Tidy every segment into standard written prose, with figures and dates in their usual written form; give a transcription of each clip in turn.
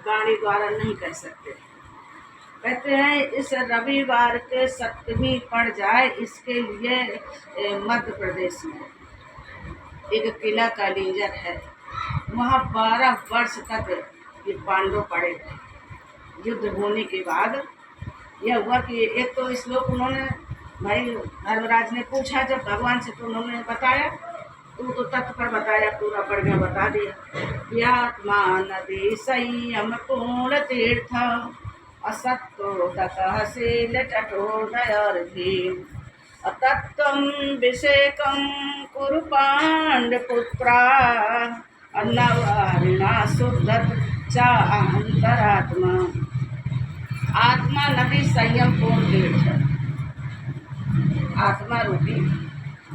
वाणी द्वारा नहीं कह सकते। कहते हैं इस रविवार के सप्तमी पड़ जाए, इसके लिए मध्य प्रदेश में एक किला कालिंजर है। वहाँ 12 वर्ष तक ये पांडव पड़े थे। युद्ध होने के बाद यह हुआ कि एक तो श्लोक उन्होंने, भाई धर्मराज ने पूछा जब भगवान से, तो उन्होंने बताया, तू तो तत्व पर बताया, पूरा बढ़िया बता दिया। आत्मा नदी संयम पूर्ण तीर्थ, असत्तोदकः शील तटोदयर्धि, अतत्त्वं विषेकं कुरु पाण्डपुत्रा, अन्नवारिणा शुद्धत च अंतरात्मा। आत्मा नदी संयम पूर्ण तीर्थ, आत्मा रूपी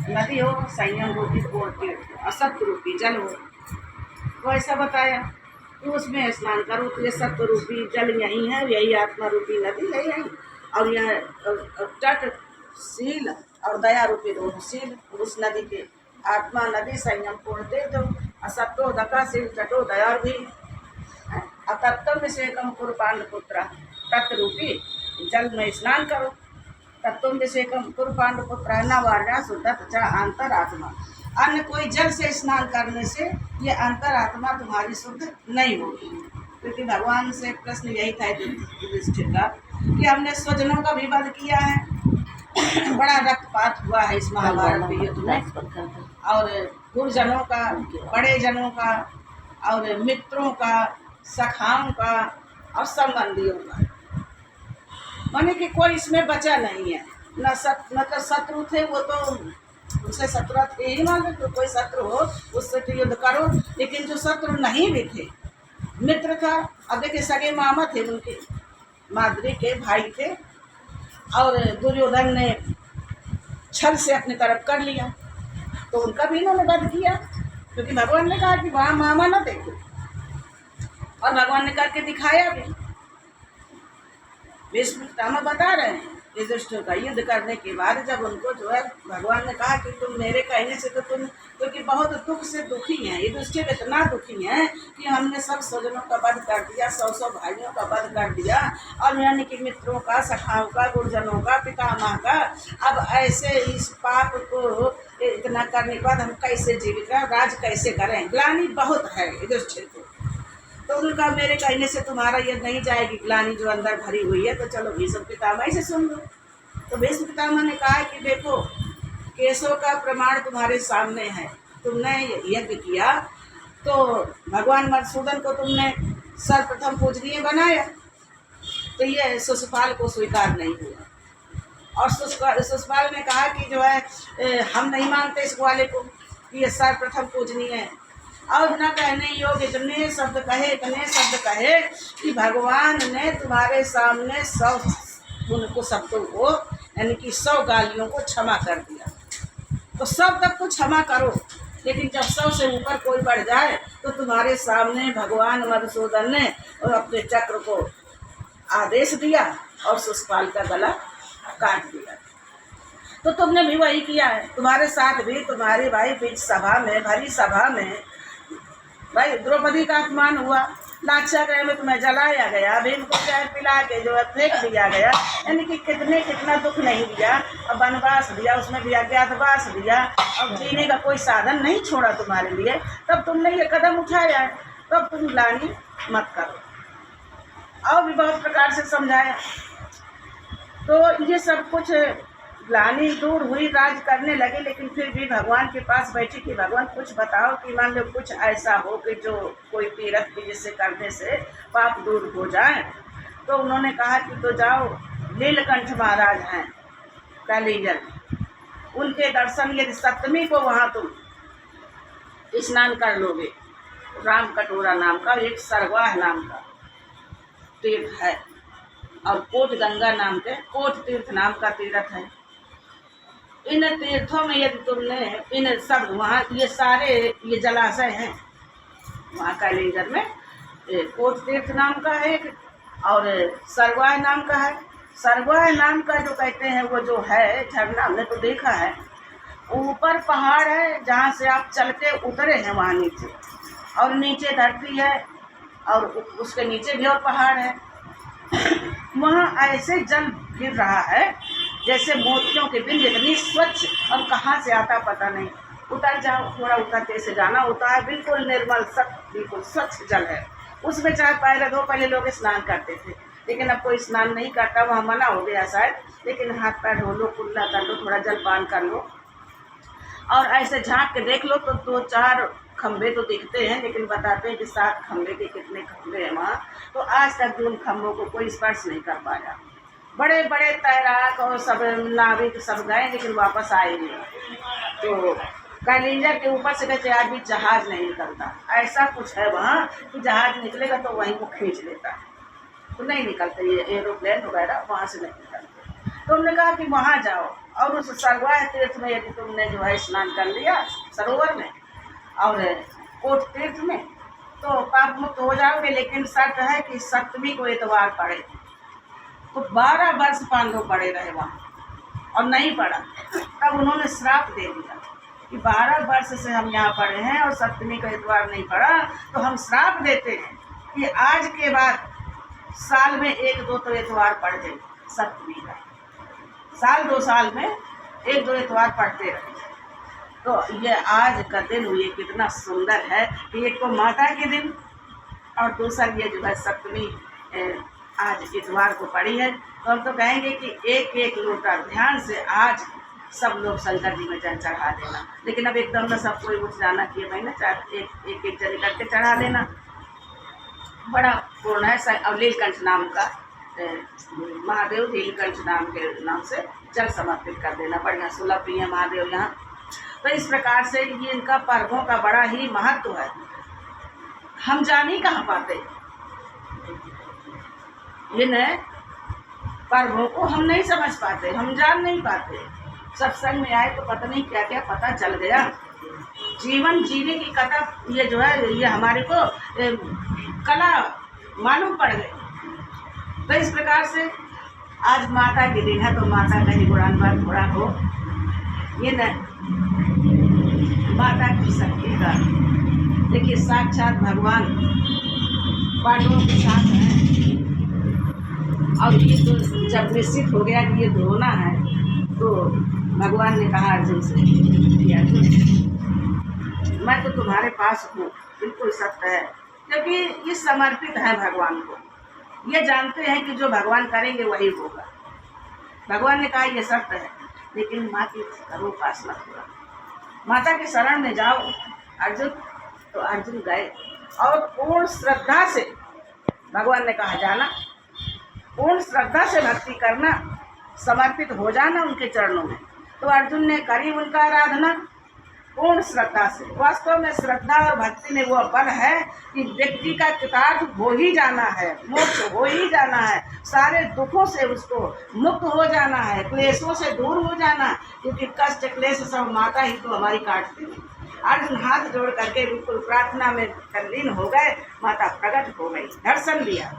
नदी हो, संयम रूपी पूर्ण तीर्थ, असत्य रूपी जल हो, वो ऐसा बताया। तो उसमें स्नान करो, तो ये सत्य रूपी जल यही है, यही आत्मा रूपी नदी है यही। और यह तट शील और दया रूपी दोनों शील उस नदी के। आत्मा नदी संयम पूर्ण तीर्थ, असत्तो दका शील तटो दया भी, अतत्व विषेकम कुरु पांडुपुत्र, तत्व रूपी जल में स्नान करो। तत्व विषेकम कुरु पांडुपुत्र न वार्या शुद्धत च अंतरात्मा। अन्य कोई जल से स्नान करने से ये अंतरात्मा तुम्हारी शुद्ध नहीं होगी। क्योंकि भगवान से प्रश्न यही था युधिष्ठिर का कि हमने स्वजनों का भी वध किया है, बड़ा रक्तपात हुआ है इस महाभारत के युद्ध में, और गुरुजनों का, बड़े जनों का, और मित्रों का, सखाओं का और संबंधियों का, माने कि कोई इसमें बचा नहीं है। न मतलब शत्रु थे वो तो उनसे शत्रु थे ही, मान तो कोई शत्रु हो उससे तो युद्ध करो, लेकिन जो शत्रु नहीं भी थे, मित्र था। अब देखिए सगे मामा थे उनके, माद्री के भाई थे, और दुर्योधन ने छल से अपनी तरफ कर लिया, तो उनका भी इन्होंने वध किया। क्योंकि भगवान ने कहा कि वहाँ मामा न देखो, और भगवान ने करके दिखाया भी। भीष्म पितामह बता रहे हैं युधिष्ठिर का युद्ध करने के बाद, जब उनको जो है भगवान ने कहा कि तुम मेरे कहने से तो तुम, क्योंकि बहुत दुख से दुखी हैं युधिष्ठिर, इतना दुखी हैं कि हमने सब स्वजनों का वध कर दिया, 100 भाइयों का वध कर दिया, और यानी कि मित्रों का, सखाओं का, गुरुजनों का, पितामह का। अब ऐसे इस पाप को इतना करने के बाद हम कैसे जीवित रहें, राज कैसे करें, ग्लानि बहुत है युधिष्ठिर को। तो उनका मेरे कहने से तुम्हारा ये नहीं जाएगी ग्लानि जो अंदर भरी हुई है, तो चलो भीष्म पितामह से सुन लो। तो भीष्म पितामह ने कहा कि देखो केशव का प्रमाण तुम्हारे सामने है, तुमने यज्ञ किया तो भगवान मधुसूदन को तुमने सर्वप्रथम पूजनीय बनाया, तो ये शिशुपाल को स्वीकार नहीं हुआ। और शिशुपाल ने कहा कि जो है हम नहीं मानते इस वाले को कि ये सर्वप्रथम पूजनीय है, और न कहने योग्य इतने शब्द कहे कि भगवान ने तुम्हारे सामने 100 उनको शब्दों को, यानी कि 100 गालियों को क्षमा कर दिया। तो सब तक को क्षमा करो, लेकिन जब 100 से ऊपर कोई बढ़ जाए तो तुम्हारे सामने भगवान मधुसूदन ने और अपने चक्र को आदेश दिया और शिशुपाल का गला काट दिया। तो तुमने भी वही किया है, तुम्हारे साथ भी तुम्हारे भाई बीच सभा में, भरी सभा में भाई द्रौपदी का अपमान हुआ, लाक्षागृह में तुम्हें जलाया गया, भीम को जहर पिला के जो है फेंक दिया गया, यानी कि कितना दुख नहीं दिया, और वनवास दिया, उसमें भी अज्ञातवास दिया, और जीने का कोई साधन नहीं छोड़ा तुम्हारे लिए, तब तुमने ये कदम उठाया है, तब तुम ग्लानि मत करो। और भी बहुत प्रकार से समझाया। तो ये सब कुछ ग्लानि दूर हुई, राज करने लगे, लेकिन फिर भी भगवान के पास बैठी कि भगवान कुछ बताओ कि मान लो कुछ ऐसा हो कि जो कोई तीर्थ की जिससे करने से पाप दूर हो जाए। तो उन्होंने कहा कि तो जाओ, नीलकंठ महाराज हैं कालिंजर, उनके दर्शन यदि सप्तमी को वहाँ तुम स्नान कर लोगे, राम कटोरा नाम का एक सरवाह नाम का तीर्थ है, और कोट गंगा नाम के कोट तीर्थ नाम का तीर्थ है। इन तीर्थों में यदि तुमने इन सब, वहाँ ये सारे ये जलाशय हैं वहाँ कालिंजर में, कोट तीर्थ नाम का है एक, और सरवाह नाम का है। सरवाह नाम का जो कहते हैं वो जो है झरना, हमने तो देखा है, ऊपर पहाड़ है जहाँ से आप चल के उतरे हैं वहाँ नीचे, और नीचे धरती है, और उसके नीचे भी और पहाड़ है। वहाँ ऐसे जल गिर रहा है जैसे मोतियों के बिंद, इतनी स्वच्छ, और कहाँ से आता पता नहीं। उतर जाओ, थोड़ा उतरते से जाना होता है, बिल्कुल निर्मल, बिल्कुल स्वच्छ जल है। उसमें चाहे पैर धो, पहले लोग स्नान करते थे, लेकिन अब कोई स्नान नहीं करता, वहाँ मना हो गया शायद। लेकिन हाथ पैर धो लो, कुल्ला कर लो, थोड़ा जलपान कर लो, और ऐसे झांक के देख लो तो 2-4 खंभे तो दिखते हैं, लेकिन बताते हैं कि 7 खंभे के कितने खंभे हैं वहाँ। तो आज तक भी उन खंभों को कोई स्पर्श नहीं कर पाया। बड़े बड़े तैराक और सब नाविक सब गए, लेकिन वापस आए नहीं। तो कैलेंडर के ऊपर से कहते आज भी जहाज नहीं निकलता। ऐसा कुछ है वहाँ कि जहाज निकलेगा तो वहीं को खींच लेता है, तो नहीं निकलते ये एरोप्लेन वगैरह, वहाँ से नहीं निकलते। तो हमने कहा कि वहाँ जाओ, और उस सरवाह तीर्थ में यदि तुमने जो है स्नान कर लिया सरोवर में और कोट तीर्थ में, तो पाप मुक्त हो जाओगे। लेकिन शर्त है कि सप्तमी को इतवार पड़े। तो 12 वर्ष पांडव पड़े रहे वहाँ और नहीं पड़ा। तब उन्होंने श्राप दे दिया कि 12 वर्ष से हम यहाँ पड़े हैं और सप्तमी का इतवार नहीं पड़ा, तो हम श्राप देते हैं कि आज के बाद साल में 1-2 तो इतवार पड़ जाए सप्तमी का। साल 2 साल में 1-2 इतवार पढ़ते रहे। तो ये आज का दिन ये कितना सुंदर है कि एक तो माता के दिन और दूसरा ये जो है सप्तमी आज इतवार को पड़ी है। तो हम तो कहेंगे कि एक लोटा ध्यान से आज सब लोग शंकर जी में जल चढ़ा देना। लेकिन अब एकदम में सब कोई उठ जाना कि भाई ना, चाहे एक जल करके चढ़ा देना। बड़ा पूर्ण है। और नीलकंठ नाम का महादेव, नीलकंठ नाम के नाम से जल समर्पित कर देना। बढ़िया सुलभ भी है महादेव यहाँ। तो इस प्रकार से ये इनका पर्वों का बड़ा ही महत्व है। हम जान ही कहाँ पाते इन पर्वों को, हम नहीं समझ पाते, हम जान नहीं पाते। सत्संग में आए तो पता नहीं क्या क्या पता चल गया। जीवन जीने की कथा ये जो है ये हमारे को कला मालूम पड़ गई। तो इस प्रकार से आज माता के दिन है, तो माता का ही गुणान्वान थोड़ा हो। ये न माता की शक्ति का देखिए, साक्षात भगवान पांडवों के साथ हैं। और ये तो जब निश्चित हो गया कि ये धोना है, तो भगवान ने कहा अर्जुन से कि अर्जुन मैं तो तुम्हारे पास हूँ, बिल्कुल सत्य है, क्योंकि ये समर्पित है भगवान को। ये जानते हैं कि जो भगवान करेंगे वही होगा। भगवान ने कहा ये सत्य है, लेकिन माँ की करो उपासना पूरा, माता के शरण में जाओ अर्जुन। तो अर्जुन गए और पूर्ण श्रद्धा से भगवान ने कहा जाना, पूर्ण श्रद्धा से भक्ति करना, समर्पित हो जाना उनके चरणों में। तो अर्जुन ने करी उनका आराधना पूर्ण श्रद्धा से। वास्तव में श्रद्धा और भक्ति में वो बल है कि व्यक्ति का कृतार्थ हो ही जाना है, मोक्ष हो ही जाना है, सारे दुखों से उसको मुक्त हो जाना है, क्लेशों से दूर हो जाना। क्योंकि कष्ट क्लेश सब माता ही तो हमारी काटती है। अर्जुन हाथ जोड़ करके बिल्कुल प्रार्थना में तल्लीन हो गए। माता प्रकट हो गई, दर्शन दिया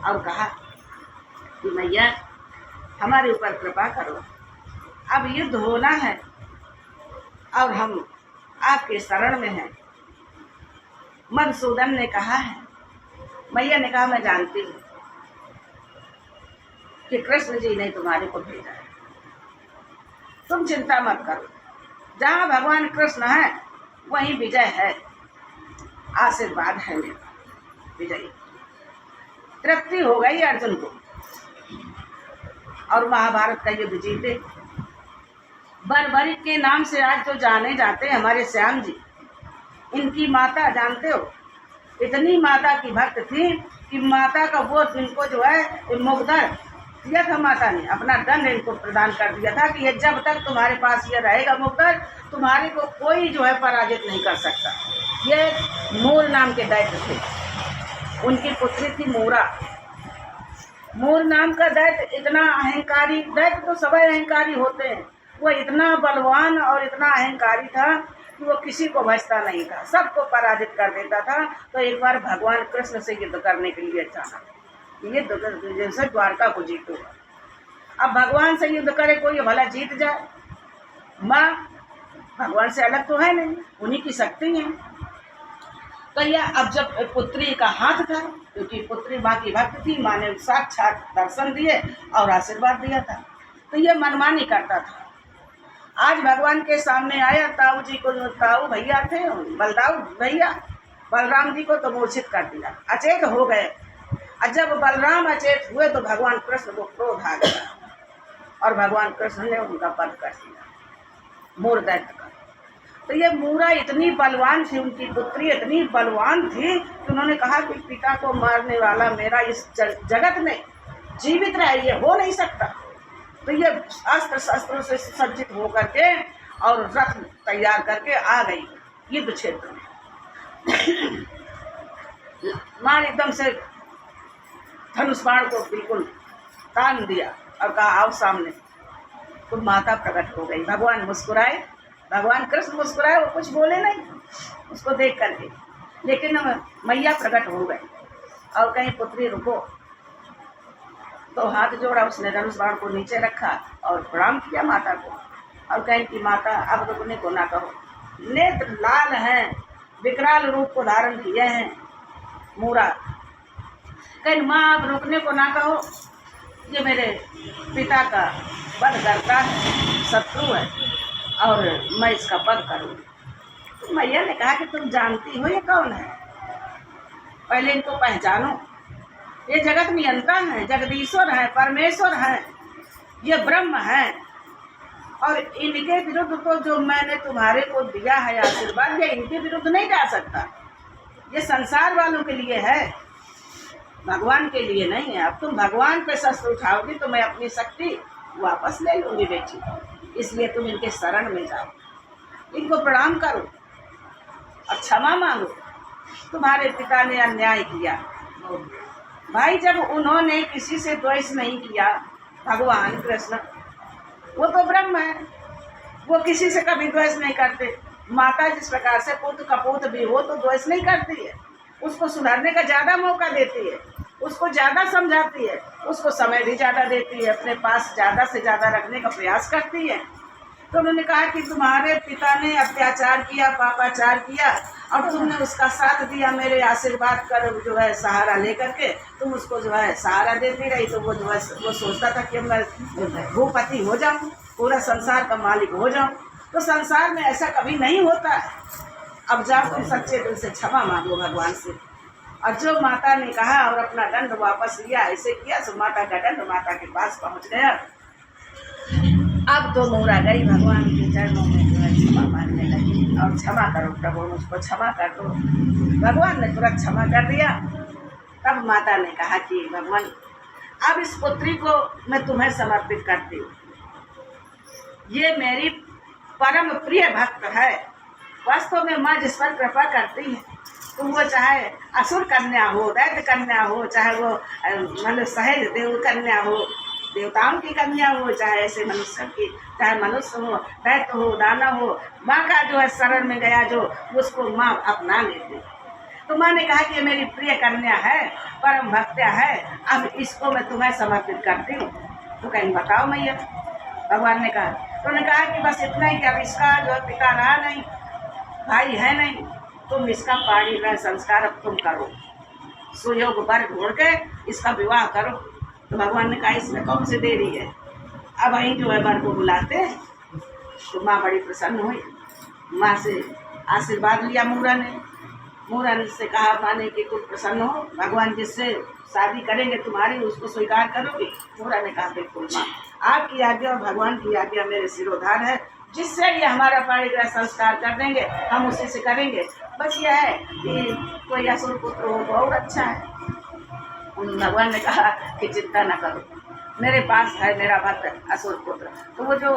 और कहा कि मैया हमारे ऊपर कृपा करो, अब युद्ध होना है और हम आपके शरण में हैं। मधुसूदन ने कहा है, मैया ने कहा मैं जानती हूँ कि कृष्ण जी ने तुम्हारे को भेजा है, तुम चिंता मत करो। जहाँ भगवान कृष्ण है वहीं विजय है, आशीर्वाद है मेरा विजय। तृप्ति हो गई अर्जुन को और महाभारत का युद्ध जीते। बर्बरी के नाम से आज तो जाने जाते हैं हमारे श्याम जी। इनकी माता जानते हो, इतनी माता की भक्त थी कि माता का वो इनको जो है मुग्धर दिया था। माता ने अपना दंड इनको प्रदान कर दिया था कि ये जब तक तुम्हारे पास ये रहेगा मुग्धर, तुम्हारे को कोई जो है पराजित नहीं कर सकता। ये मूल नाम के दैत्य थे, उनकी पुत्री थी मूरा। मूल नाम का दैत्य इतना अहंकारी, दैत्य तो सभी अहंकारी होते हैं, वो इतना बलवान और इतना अहंकारी था कि वो किसी को बचता नहीं था, सबको पराजित कर देता था। तो एक बार भगवान कृष्ण से युद्ध करने के लिए चाहा, ये जैसे द्वारका को जीतूंगा। अब भगवान से युद्ध करे कोई, भला जीत जाए। माँ भगवान से अलग तो है नहीं, उन्हीं की शक्ति है। तो यह अब जब पुत्री का हाथ था, क्योंकि पुत्री माँ की भक्त थी, माँ ने साक्षात दर्शन दिए और आशीर्वाद दिया था, तो ये मनमानी करता था। आज भगवान के सामने आया, ताऊ जी को, ताऊ भैया थे, बलदाऊ भैया, बलराम जी को तो मूर्छित कर दिया, अचेत हो गए। और जब बलराम अचेत हुए तो भगवान कृष्ण को क्रोध आ गया और भगवान कृष्ण ने उनका वध कर दिया, मूर दैत्य का। तो ये मूरा इतनी बलवान थी, उनकी पुत्री इतनी बलवान थी कि उन्होंने कहा कि पिता को मारने वाला मेरा इस जगत में जीवित रहे, ये हो नहीं सकता। तो ये अस्त्र शस्त्रों से सज्जित होकर के और रथ तैयार करके आ गई युद्ध क्षेत्र में। मां एकदम से धनुष बाण को बिल्कुल तान दिया और कहा आओ सामने। तो माता प्रकट हो गई, भगवान मुस्कुराए, भगवान कृष्ण मुस्कुराए, वो कुछ बोले नहीं उसको देख करके, लेकिन मैया प्रकट हो गई और कहीं पुत्री रुको। तो हाथ जोड़ा, उसने धनुष बाण को नीचे रखा और प्रणाम किया माता को और कहीं कि माता अब रुकने को ना कहो। नेत्र लाल हैं, विकराल रूप को धारण किए हैं मूरा, कहीं माँ अब रुकने को ना कहो, ये मेरे पिता का वध करता है, शत्रु है और मैं इसका वध करूँ। तो मैया ने कहा कि तुम जानती हो ये कौन है, पहले इनको पहचानो। ये जगत नियंता है, जगदीश्वर है, परमेश्वर है, ये ब्रह्म है और इनके विरुद्ध तो जो मैंने तुम्हारे को दिया है आशीर्वाद, ये इनके विरुद्ध नहीं जा सकता। ये संसार वालों के लिए है, भगवान के लिए नहीं है। अब तुम भगवान पे शस्त्र उठाओगी तो मैं अपनी शक्ति वापस ले लूँगी बेटी, इसलिए तुम इनके शरण में जाओ, इनको प्रणाम करो और क्षमा मांगो। तुम्हारे पिता ने अन्याय किया भाई, जब उन्होंने किसी से द्वेष नहीं किया, भगवान कृष्ण वो तो ब्रह्म है, वो किसी से कभी द्वेष नहीं करते। माता जिस प्रकार से पुत्र कपूत भी हो तो द्वेष नहीं करती है, उसको सुधारने का ज़्यादा मौका देती है, उसको ज़्यादा समझाती है, उसको समय भी ज़्यादा देती है, अपने पास ज़्यादा से ज़्यादा रखने का प्रयास करती है। तो उन्होंने कहा कि तुम्हारे पिता ने अत्याचार किया, पापाचार किया और तुमने उसका साथ दिया, मेरे आशीर्वाद कर जो है सहारा लेकर के तुम उसको जो है सहारा देती रही। तो वो जो है वो सोचता था कि मैं भूपति हो जाऊँ, पूरा संसार का मालिक हो जाऊँ। तो संसार में ऐसा कभी नहीं होता है। अब जाओ तुम सच्चे दिल से क्षमा मांगो भगवान से। और जो माता ने कहा और अपना दंड वापस लिया, ऐसे किया तो माता का दंड माता के पास पहुँच गया। अब तो मोरा गई भगवान के चरणों में जो है क्षमा मांगने लगी और क्षमा करो प्रभु, मुझको क्षमा कर दो। भगवान ने तुरंत क्षमा कर दिया। तब माता ने कहा कि भगवान अब इस पुत्री को मैं तुम्हें समर्पित करती हूँ, ये मेरी परम प्रिय भक्त है। वास्तव में माँ जिस पर कृपा करती है, तो वो चाहे असुर कन्या हो, दैत्य कन्या हो, चाहे वो मतलब सहज देव कन्या हो, देवताओं की कन्या हो, चाहे ऐसे मनुष्य की, चाहे मनुष्य हो, दैत्य हो, दानव हो, माँ का जो है शरण में गया जो उसको माँ अपना लेती। तो माँ ने कहा कि ये मेरी प्रिय कन्या है, परम भक्त्या है, अब इसको मैं तुम्हें समर्पित करती हूँ। तो कहीं बताओ मैया, भगवान ने कहा। तो उन्होंने कहा कि बस इतना ही कि अब इसका जो है पिता रहा नहीं, भाई है नहीं, तुम इसका पाणी ग्रहण संस्कार अब तुम करो, सुयोग वर ढूंढ के इसका विवाह करो। तो भगवान ने कहा इसमें कौन से देरी है, अब वहीं जो है वर को बुलाते हैं। तो माँ बड़ी प्रसन्न हुई, माँ से आशीर्वाद लिया मूरा ने। मूरा ने से कहा माँ ने कि तुम प्रसन्न हो, भगवान जिससे शादी करेंगे तुम्हारी उसको स्वीकार करोगे। मूरा ने कहा बिल्कुल माँ, आपकी आज्ञा और भगवान की आज्ञा मेरे सिरोधार है, जिससे ये हमारा पाणिग्रह संस्कार कर देंगे हम उसी से करेंगे। बस यह है कि कोई असुर पुत्र हो बहुत अच्छा है। भगवान ने कहा कि चिंता न करो, मेरे पास है मेरा भक्त असुर पुत्र। तो वो जो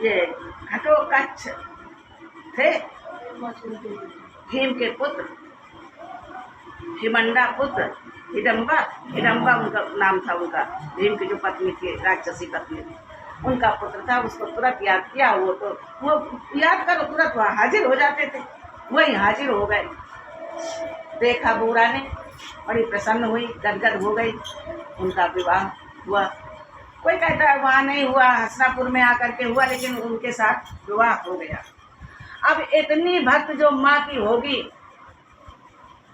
ये घटोत्कच थे, भीम के पुत्र, हिमंडा पुत्र, हिडम्बा उनका नाम था, उनका भीम की जो पत्नी थी, राक्षसी पत्नी थी, उनका पुत्र था। उसको तुरंत याद किया, वो याद करो तुरंत वहाँ हाजिर हो जाते थे, वही हाजिर हो गए। देखा बूढ़ा ने, बड़ी प्रसन्न हुई, गदगद हो गई, उनका विवाह हुआ। कोई कहता है वहाँ नहीं हुआ, हसनापुर में आकर के हुआ, लेकिन उनके साथ विवाह हो गया। अब इतनी भक्त जो माँ की होगी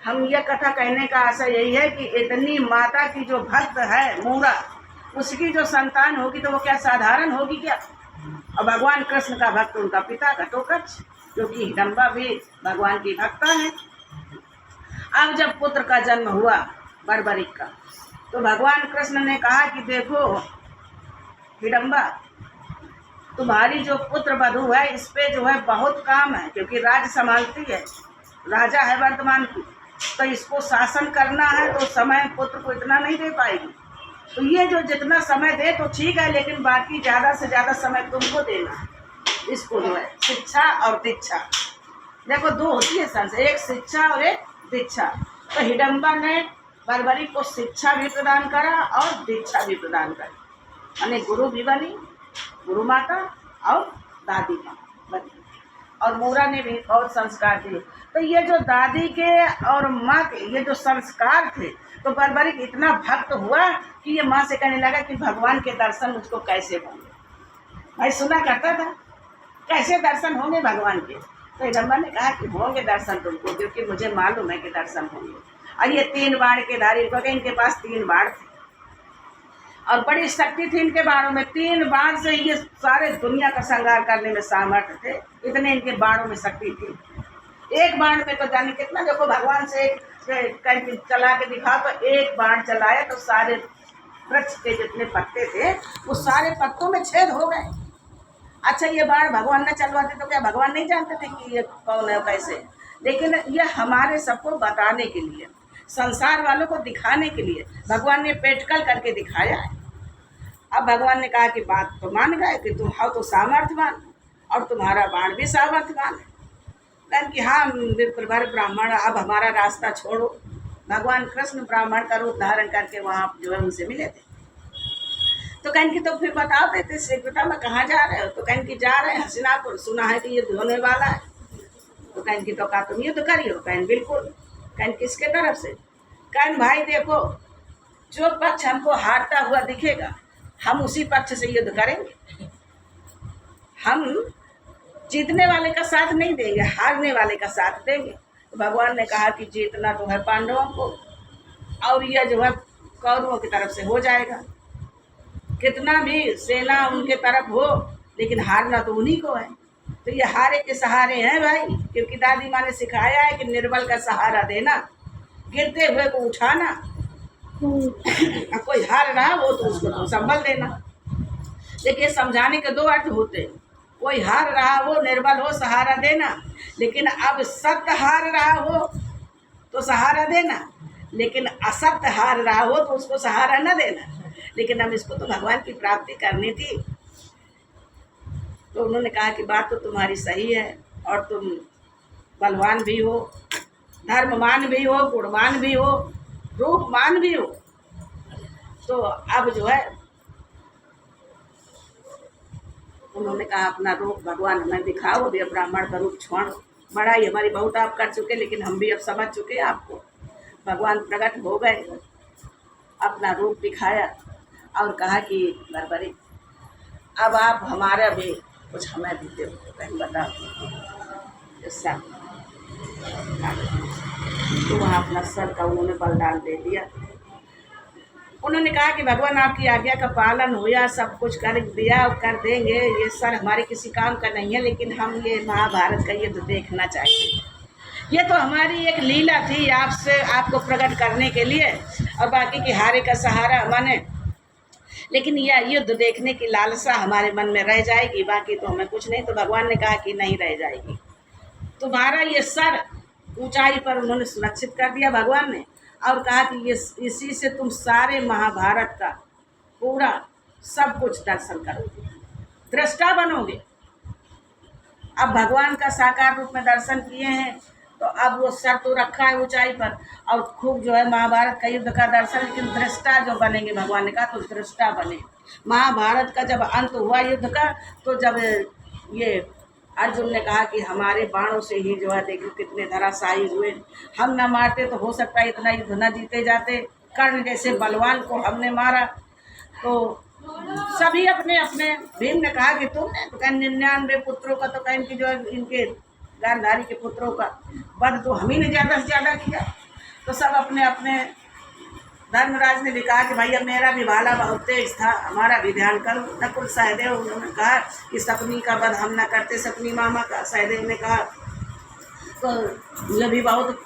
हम ये कथा कहने का आशय यही है कि इतनी माता की जो भक्त है मूरा, उसकी जो संतान होगी तो वो क्या साधारण होगी क्या? और भगवान कृष्ण का भक्त उनका पिता घटोत्कच, जो कि हिडम्बा भी भगवान की भक्ता है। अब जब पुत्र का जन्म हुआ बर्बरिक का, तो भगवान कृष्ण ने कहा कि देखो हिडम्बा, तुम्हारी जो पुत्र वधू है इस पे जो है बहुत काम है, क्योंकि राज्य संभालती है, राजा है वर्तमान की, तो इसको शासन करना है, तो समय पुत्र को इतना नहीं दे पाएगी। तो ये जो जितना समय दे तो ठीक है, लेकिन बाकी ज़्यादा से ज़्यादा समय तुमको देना है इसको, जो है शिक्षा और दीक्षा। देखो दो होती है संस, एक शिक्षा और एक दीक्षा। तो हिडम्बा ने बर्बरिक को शिक्षा भी प्रदान करा और दीक्षा भी प्रदान करी, यानी गुरु भी बनी, गुरु माता और दादी माँ बनी। और मूरा ने भी बहुत संस्कार दिए। तो ये जो दादी के और माँ के ये जो संस्कार थे, तो बर्बरिक इतना भक्त हुआ कि ये माँ से कहने लगा कि भगवान के दर्शन मुझको कैसे होंगे। भाई सुना करता था कैसे दर्शन होंगे भगवान के, तो हिडम्बा ने कहा कि होंगे दर्शन तुमको, क्योंकि मुझे मालूम है कि दर्शन होंगे। और ये 3 बाण के धारी, क्योंकि इनके पास 3 बाण थे और बड़ी शक्ति थी इनके बाणों में। 3 बाण से ये सारे दुनिया का संहार करने में सामर्थ्य थे, इतने इनके बाणों में शक्ति थी। एक बाण में तो जाने कितना, देखो भगवान से चला के दिखा, तो एक बाण चलाया तो सारे वृक्ष के जितने पत्ते थे वो सारे पत्तों में छेद हो गए। अच्छा, ये बाण भगवान ने चलवाते तो क्या भगवान नहीं जानते थे कि ये कौन है कैसे? लेकिन ये हमारे सबको बताने के लिए, संसार वालों को दिखाने के लिए भगवान ने प्रैक्टिकल करके दिखाया है। अब भगवान ने कहा कि बात तो मान गए कि तुम हो तो सामर्थ्यवान और तुम्हारा बाण भी सामर्थ्यवान है। कहन कि हाँ विप्रवर ब्राह्मण, अब हमारा रास्ता छोड़ो। भगवान कृष्ण ब्राह्मण का रूप धारण करके वहाँ जो है उनसे मिले थे। तो कहन की तो फिर बताओ देते शीघ्रता में कहाँ जा रहे हो? तो कहन की जा रहे हैं हसीनापुर, सुना है कि युद्ध होने वाला है। तो कहन की तो कहा तुम युद्ध करियो? कहन बिल्कुल। कहन किसके तरफ से? कहन भाई देखो, जो पक्ष हमको हारता हुआ दिखेगा हम उसी पक्ष से युद्ध करेंगे। हम जीतने वाले का साथ नहीं देंगे, हारने वाले का साथ देंगे। तो भगवान ने कहा कि जीतना तो है पांडवों को और यह जो है कौरवों की तरफ से हो जाएगा। कितना भी सेना उनके तरफ हो, लेकिन हारना तो उन्हीं को है। तो ये हारे के सहारे हैं भाई, क्योंकि दादी माँ ने सिखाया है कि निर्बल का सहारा देना, गिरते हुए को उठाना। कोई हार रहा हो तो उसको तो संभल देना। देखिए समझाने के 2 अर्थ होते हैं, कोई हार रहा हो, निर्बल हो, सहारा देना। लेकिन अब सत्य हार रहा हो तो सहारा देना, लेकिन असत्य हार रहा हो तो उसको सहारा न देना। लेकिन हम इसको तो भगवान की प्राप्ति करनी थी। तो उन्होंने कहा कि बात तो तुम्हारी सही है और तुम बलवान भी हो, धर्ममान भी हो, गुणवान भी हो, रूपमान भी हो। तो अब जो है उन्होंने कहा अपना रूप भगवान हमें दिखाओ, भी ब्राह्मण का रूप छोड़। बड़ा ही हमारी बहुत आप कर चुके, लेकिन हम भी अब समझ चुके आपको। भगवान प्रकट हो गए, अपना रूप दिखाया और कहा कि बर्बरिक अब आप हमारा भी कुछ हमें भी दे, कहीं बताओ ऐसा। तो वहाँ अपना सर का उन्होंने बलिदान दे दिया। उन्होंने कहा कि भगवान आपकी आज्ञा का पालन हुआ, सब कुछ कर दिया और कर देंगे। ये सर हमारे किसी काम का नहीं है, लेकिन हम ये महाभारत का युद्ध देखना चाहते। ये तो हमारी एक लीला थी आपसे, आपको प्रकट करने के लिए, और बाकी की हारे का सहारा माने, लेकिन यह युद्ध देखने की लालसा हमारे मन में रह जाएगी, बाकी तो हमें कुछ नहीं। तो भगवान ने कहा कि नहीं रह जाएगी, तुम्हारा ये सर ऊंचाई पर उन्होंने सुरक्षित कर दिया भगवान ने, और कहा कि ये इसी से तुम सारे महाभारत का पूरा सब कुछ दर्शन करोगे, दृष्टा बनोगे। अब भगवान का साकार रूप में दर्शन किए हैं, तो अब वो सर तो रखा है ऊंचाई पर और खूब जो है महाभारत का युद्ध का दर्शन, लेकिन दृष्टा जो बनेंगे, भगवान ने कहा तो दृष्टा बने। महाभारत का जब अंत हुआ युद्ध का, तो जब ये अर्जुन ने कहा कि हमारे बाणों से ही जो है देखो कितने धराशायी हुए, हम न मारते तो हो सकता है इतना युद्ध न जीते जाते। कर्ण जैसे बलवान को हमने मारा। तो सभी अपने अपने, भीम ने कहा कि तुमने तो कहीं 99 पुत्रों का, तो कहीं की जो है इनके गांधारी के पुत्रों का वध तो हम ही ने ज़्यादा से ज़्यादा किया। तो सब अपने अपने धर्मराज ने भी कहा कि भैया मेरा भी भाला बहुत तेज था, हमारा भी ध्यान करो। नकुल सहदेव उन्होंने कहा कि सपनी का वध हम न करते, सपनी मामा का। सहदेव ने कहा तो ये भी बहुत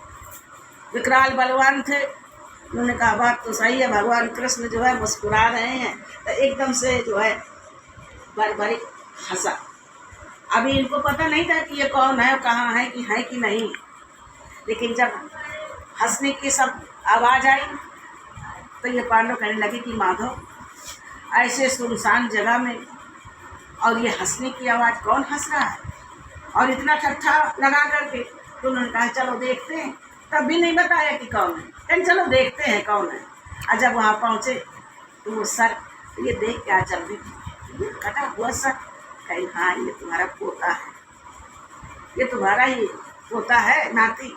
विकराल बलवान थे। उन्होंने कहा बात तो सही है। भगवान कृष्ण जो है मुस्कुरा रहे हैं, तो एकदम से जो है बरबरी हंसा। अभी इनको पता नहीं था कि ये कौन है, कहाँ है कि नहीं, लेकिन जब हंसने की सब आवाज़ आई तो ये पांडव कहने लगे कि माधव ऐसे सुनसान जगह में और ये हंसने की आवाज़, कौन हंस रहा है और इतना ठट्ठा लगा करके। तो उन्होंने कहा चलो देखते हैं। तब भी नहीं बताया कि कौन है, कहने चलो देखते हैं कौन है। और जब वहाँ पहुँचे तो वो सर ये देख क्या चल रही, ये कटा हुआ सर। कहीं हाँ ये तुम्हारा पोता है, ये तुम्हारा ही पोता है नाती।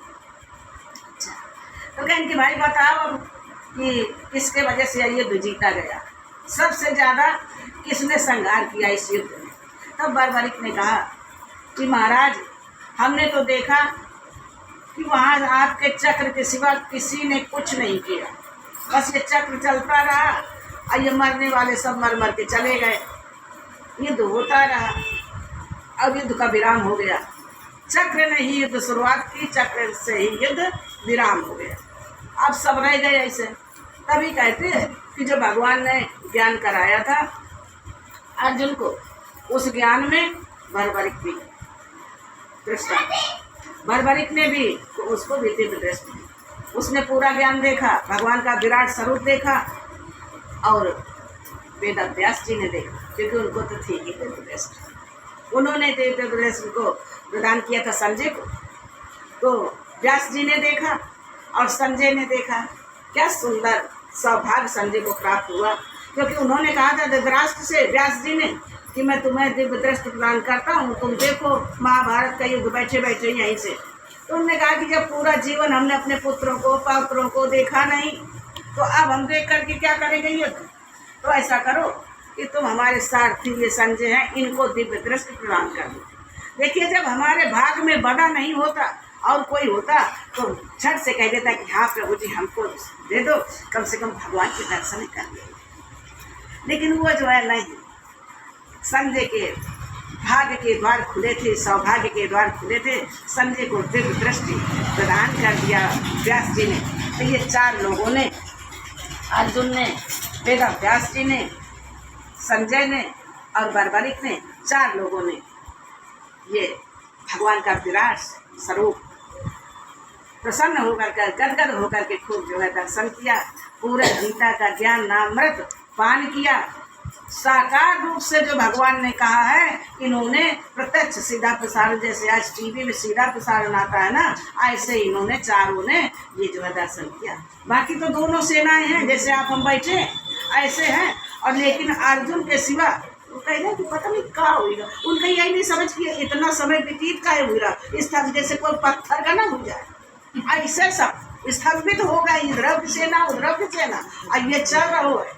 अच्छा तो कहें कि भाई बताओ कि किसके वजह से ये जीता गया, सबसे ज़्यादा किसने संहार किया इस युद्ध में। तब बरबरीक ने कहा कि महाराज हमने तो देखा कि वहाँ आपके चक्र के सिवा किसी ने कुछ नहीं किया, बस ये चक्र चलता रहा और ये मरने वाले सब मर मर के चले गए। युद्ध होता रहा, अब युद्ध का विराम हो गया। चक्र ने ही युद्ध शुरुआत की, चक्र से ही युद्ध विराम हो गया। अब सब रह गए ऐसे। तभी कहते हैं कि जो भगवान ने ज्ञान कराया था अर्जुन को, उस ज्ञान में बरबरीक भी दृष्टा, बरबरीक ने भी उसको भी दिव्य दृष्टि, उसने पूरा ज्ञान देखा, भगवान का विराट स्वरूप देखा और वेद व्यास जी ने देखा, क्योंकि उनको तो थी ही दिव्य दृष्टि। उन्होंने दिव्य दृष्टि को प्रदान किया था संजय को, तो व्यास जी ने देखा और संजय ने देखा। क्या सुंदर सौभाग्य संजय को प्राप्त हुआ, क्योंकि उन्होंने कहा था धृतराष्ट्र से व्यास जी ने कि मैं तुम्हें दिव्य दृष्टि प्रदान करता हूँ, तुम देखो महाभारत का युद्ध बैठे बैठे यहीं से। तो उन्होंने कहा कि जब पूरा जीवन हमने अपने पुत्रों को पौत्रों को देखा नहीं, तो अब हम देख करके क्या करेंगे युद्ध। तो ऐसा करो कि तुम हमारे सारथी ये संजय हैं, इनको दिव्य दृष्टि प्रदान कर दो। देखिए जब हमारे भाग में बड़ा नहीं होता और कोई होता तो झट से कह देता कि हाँ प्रभु जी हमको दे दो, कम से कम भगवान के दर्शन कर ले। लेकिन वो जो है नहीं, संजय के भाग्य के द्वार खुले थे, सौभाग्य के द्वार खुले थे। संजय को दिव्य दृष्टि प्रदान कर दिया व्यास जी ने। तो ये चार लोगों ने, अर्जुन ने, वेद व्यास जी ने, संजय ने और बरबरीक ने, चार लोगों ने ये भगवान का विराट स्वरूप प्रसन्न होकर के गदगद होकर के खूब जो है दर्शन किया, पूरे गीता का ज्ञान नामृत पान किया। साकार रूप से जो भगवान ने कहा है, इन्होंने प्रत्यक्ष सीधा प्रसारण, जैसे आज टीवी में सीधा प्रसारण आता है ना, ऐसे इन्होंने चारों ने ये जो है दर्शन किया। बाकी तो दोनों सेनाएं हैं, जैसे आप हम बैठे ऐसे हैं, और लेकिन अर्जुन के सिवा कहना कि पता नहीं क्या होगा, उनका यही नहीं समझ कि इतना समय व्यतीत का हुआ, इस तरह जैसे कोई पत्थर का ना हो जाए, ऐसे सब स्थगित हो गए, इधर की सेना उधर की सेना, और ये चल रहा है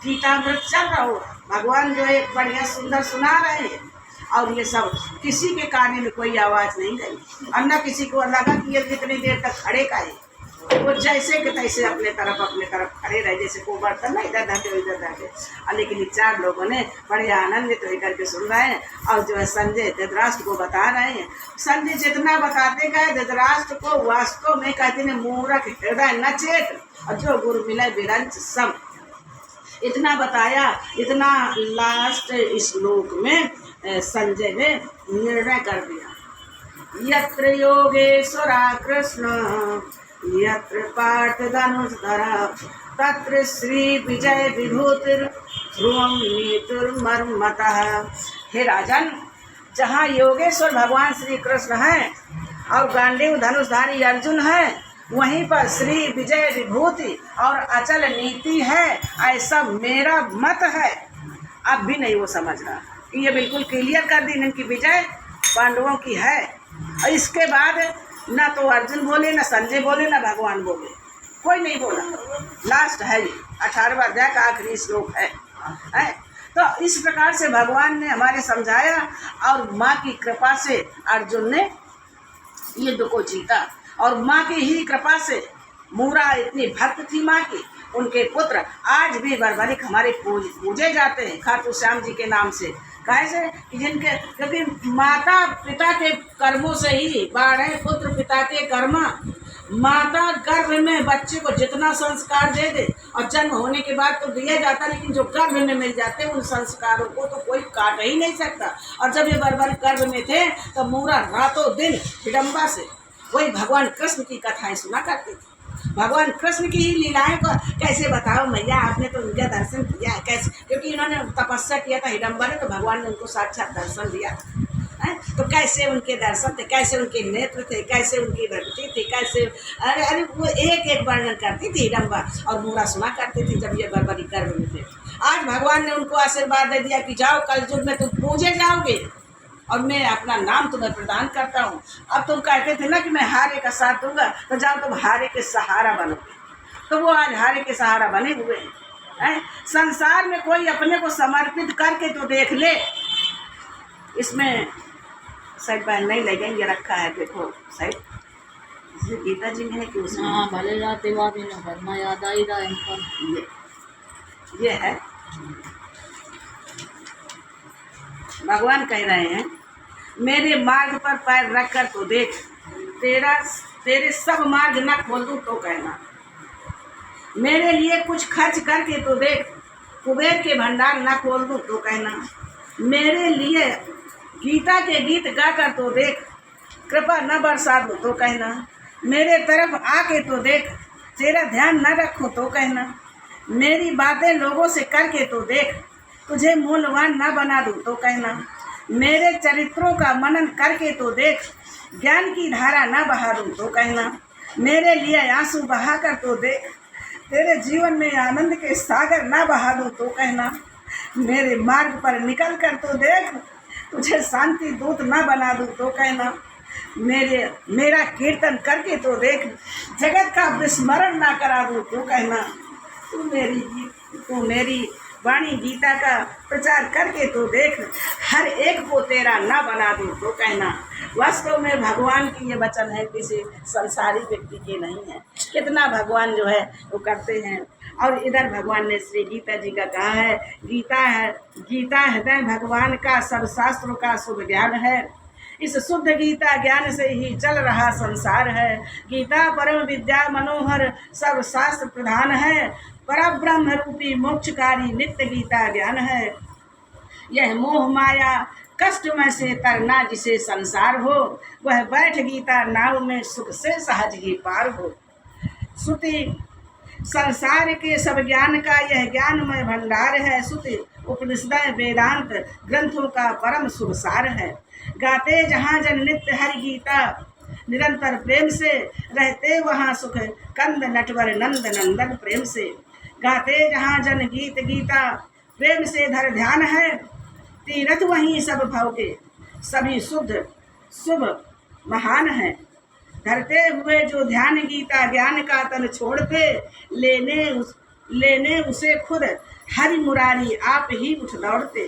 गीतामृत चल रहा हो, भगवान जो एक बढ़िया सुंदर सुना रहे हैं, और ये सब किसी के कान में कोई आवाज़ नहीं गई, और न किसी को लगा कि ये कितनी देर तक खड़े का है। वो जैसे के तैसे अपने तरफ खड़े रहे, जैसे को बर्तन ना इधर धके इधर धके। लेकिन ये चार लोगों ने बड़े आनंदित तो होकर के सुन रहे हैं, और जो है संजय धृतराष्ट्र को बता रहे हैं। संजय जितना बताते गए धृतराष्ट्र को वास्तव में कहते हैं मूर्ख हृदय नचेत, और जो गुरु मिले विरंच सम, इतना बताया। इतना लास्ट श्लोक में संजय ने निर्णय कर दिया, यत्र योगेश्वरा कृष्ण यत्र पार्थ धनुर्धरा तत्र श्री विजय विभूतिर ध्रुवम नीतुर्मर्मतः। हे राजन, जहाँ योगेश्वर भगवान श्री कृष्ण हैं और गांडीव धनुषधारी अर्जुन है, वहीं पर श्री विजय विभूति और अचल नीति है, ऐसा मेरा मत है। अब भी नहीं वो समझ रहा, ये बिल्कुल क्लियर कर दी इनकी विजय पांडवों की है। और इसके बाद ना तो अर्जुन बोले, ना संजय बोले, ना भगवान बोले, कोई नहीं बोला। लास्ट है ये 18वां अध्याय का आखिरी श्लोक है। तो इस प्रकार से भगवान ने हमारे समझाया, और माँ की कृपा से अर्जुन ने युद्ध को जीता। और माँ की ही कृपा से मूरा इतनी भक्त थी माँ की, उनके पुत्र आज भी बर्बरिक हमारे पूजे जाते हैं खाटू श्याम जी के नाम से। कैसे कि जिनके, क्योंकि माता पिता के कर्मों से ही बाढ़ पुत्र पिता के कर्म। माता गर्भ में बच्चे को जितना संस्कार दे दे, और जन्म होने के बाद तो दिया जाता, लेकिन जो गर्भ में मिल जाते हैं उन संस्कारों को तो कोई काट ही नहीं सकता। और जब ये बर्बर गर्भ में थे तो मूरा रातों दिन हिडम्बा से वही भगवान कृष्ण की कथाएं सुना करती थी। भगवान कृष्ण की ही लीलाएं को कैसे बताओ मैया, आपने तो उनका दर्शन किया है कैसे, क्योंकि इन्होंने तपस्या किया था हिडम्बा ने, तो भगवान ने उनको साक्षात दर्शन दिया है। तो कैसे उनके दर्शन थे, कैसे उनके नेत्र थे, कैसे उनकी भक्ति थी, कैसे अरे अरे वो एक एक वर्णन करती थी हिडम्बा, और मूरा सुना करती थी जब ये बर्बरी गर्भ में थे। आज भगवान ने उनको आशीर्वाद दे दिया कि जाओ कल युग में तुम पूजे जाओगे और मैं अपना नाम तुम्हें प्रदान करता हूँ। अब तुम कहते थे ना कि मैं हारे का साथ दूंगा, तो जाओ तुम हारे के सहारा बनोगे। तो वो आज हारे के सहारा बने हुए हैं। संसार में कोई अपने को समर्पित करके तो देख ले। इसमें शायद बहन नहीं लगेंगे, ये रखा है देखो शायद गीता जी में है कि उसमें, हाँ भले जाते बात ही ना करना, याद आई रहा है। ये है भगवान कह रहे हैं, मेरे मार्ग पर पैर रखकर तो देख, तेरे सब मार्ग न खोल दूं तो कहना। मेरे लिए कुछ खर्च करके तो देख, कुबेर के भंडार न खोल दूं तो कहना। मेरे लिए गीता के गीत गाकर तो देख, कृपा न बरसा दूं तो कहना। मेरे तरफ आके तो देख, तेरा ध्यान न रखूं तो कहना। मेरी बातें लोगों से करके तो देख, तुझे मूल्यवान न बना दूं तो कहना। मेरे चरित्रों का मनन करके तो देख, ज्ञान की धारा न बहा दूं तो कहना। मेरे लिए आंसू बहा कर तो देख, तेरे जीवन में आनंद के सागर न बहा दूं तो कहना। मेरे मार्ग पर निकल कर तो देख, तुझे शांति दूत न बना दूं तो कहना। मेरा कीर्तन करके तो देख, जगत का विस्मरण ना करा दूं तो कहना। तू मेरी वाणी गीता का प्रचार करके तो देख, हर एक को तेरा ना बना दूं तो कहना। वास्तव में भगवान की ये वचन है, किसी संसारी व्यक्ति के नहीं है। कितना भगवान जो है वो करते हैं। और इधर भगवान ने श्री गीता जी का कहा है, गीता हृदय भगवान का, सब शास्त्रों का शुभ ज्ञान है। इस शुद्ध गीता ज्ञान से ही चल रहा संसार है। गीता परम विद्या मनोहर, सब शास्त्र प्रधान है। परब्रह्म रूपी मोक्षकारी नित्य गीता ज्ञान है। यह मोह माया कष्ट में से तरना जिसे संसार हो, वह बैठ गीता नाव में सुख से सहज ही पार हो। श्रुति संसार के सब ज्ञान का यह ज्ञानमय भंडार है। श्रुति उपनिषद वेदांत ग्रंथों का परम शुभ सार है। गाते जहाँ जन नित्य हरि गीता, निरंतर प्रेम से रहते वहाँ सुख कंद नटवर नंद नंदन प्रेम से। गाते जहाँ जन गीत गीता, प्रेम से धर ध्यान है। तीरथ वहीं सब भव के, सभी शुद्ध शुभ महान है। धरते हुए जो ध्यान गीता ज्ञान का तन छोड़ते, लेने उसे खुद हरि मुरारी आप ही उठ दौड़ते।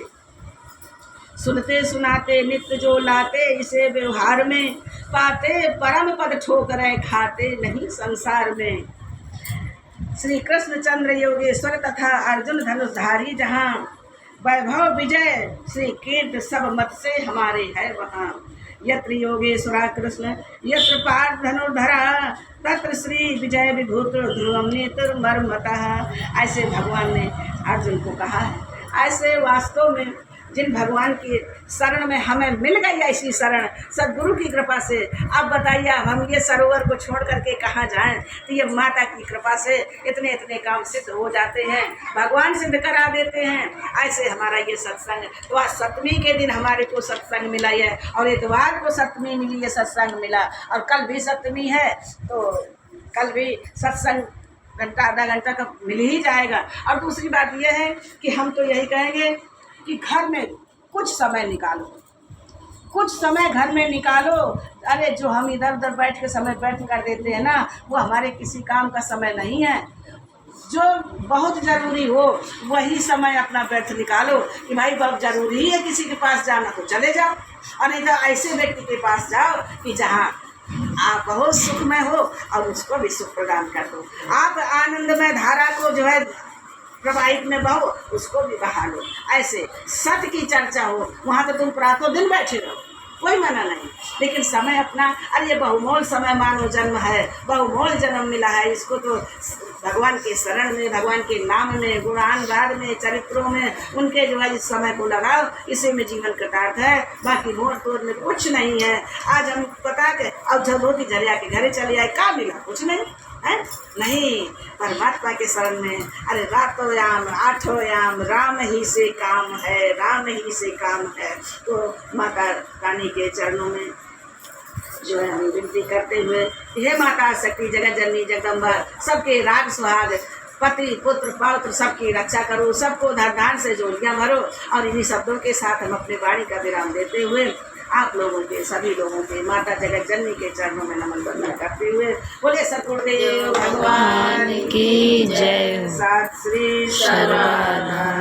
सुनते सुनाते नित्य जो लाते, इसे व्यवहार में पाते परम पद ठोकरें खाते नहीं संसार में। श्री कृष्ण चंद्र योगेश्वर तथा अर्जुन धनुषधारी जहाँ, वैभव विजय श्री कीर्त सब मत से हमारे है वहाँ। यत्र योगेश्वरा कृष्ण यत्र पार्थ धनुर्धरा, तत्र श्री विजय विभूत ध्रुवम नेत्र मर्मतः। ऐसे भगवान ने अर्जुन को कहा है। ऐसे वास्तव में जिन भगवान की शरण में हमें मिल गई ऐसी शरण सद्गुरु की कृपा से, अब बताइए हम ये सरोवर को छोड़ करके कहाँ जाएं। तो ये माता की कृपा से इतने इतने काम सिद्ध हो जाते हैं, भगवान सिद्ध करा देते हैं। ऐसे हमारा ये सत्संग, तो आज सप्तमी के दिन हमारे को सत्संग मिला है, और इतवार को सप्तमी मिली है, सत्संग मिला, और कल भी सप्तमी है तो कल भी सत्संग घंटा आधा घंटा का मिल ही जाएगा। और दूसरी बात यह है कि हम तो यही कहेंगे कि घर में कुछ समय निकालो, कुछ समय घर में निकालो। अरे जो हम इधर उधर बैठ के समय व्यर्थ कर देते हैं ना, वो हमारे किसी काम का समय नहीं है। जो बहुत ज़रूरी हो वही समय अपना व्यर्थ निकालो कि भाई बहुत ज़रूरी है किसी के पास जाना तो चले जाओ, और नहीं तो ऐसे व्यक्ति के पास जाओ कि जहाँ आप बहुत सुखमय हो और उसको भी सुख प्रदान कर दो। आप आनंदमय धारा को जो है प्रवाहित में बहो, उसको भी बहा लो। ऐसे सत्य की चर्चा हो, वहाँ तो तुम प्रातः दिन बैठे रहो, कोई मना नहीं, लेकिन समय अपना, अरे ये बहुमोल समय मानो जन्म है, बहुमोल जन्म मिला है, इसको तो भगवान के शरण में, भगवान के नाम में, गुणानुवाद में, चरित्रों में, उनके जो है इस समय को लगाओ, इसी में जीवन कटार्थ है, बाकी मोड़ तोड़ में कुछ नहीं है। आज हम पता के अब धोती झरिया के घरे चले आए, का मिला? कुछ नहीं है, नहीं, परमात्मा के शरण में। अरे रातों याम आठों याम राम ही से काम है, राम ही से काम है। तो माता रानी के चरणों में जो है हम विनती करते हुए, हे माता शक्ति जगत जननी जगदम्बा, सबके राग सुहाग, पति पुत्र पौत्र सबकी रक्षा करो, सबको धन से जोड़ियाँ भरो। और इन्हीं शब्दों के साथ हम अपने वाणी का विराम देते हुए आप लोगों के, सभी लोगों के माता जगत जननी के चरणों में नमन वंदन करते हुए बोले सतगुरुदेव भगवान की जय। सत श्री सर्वदा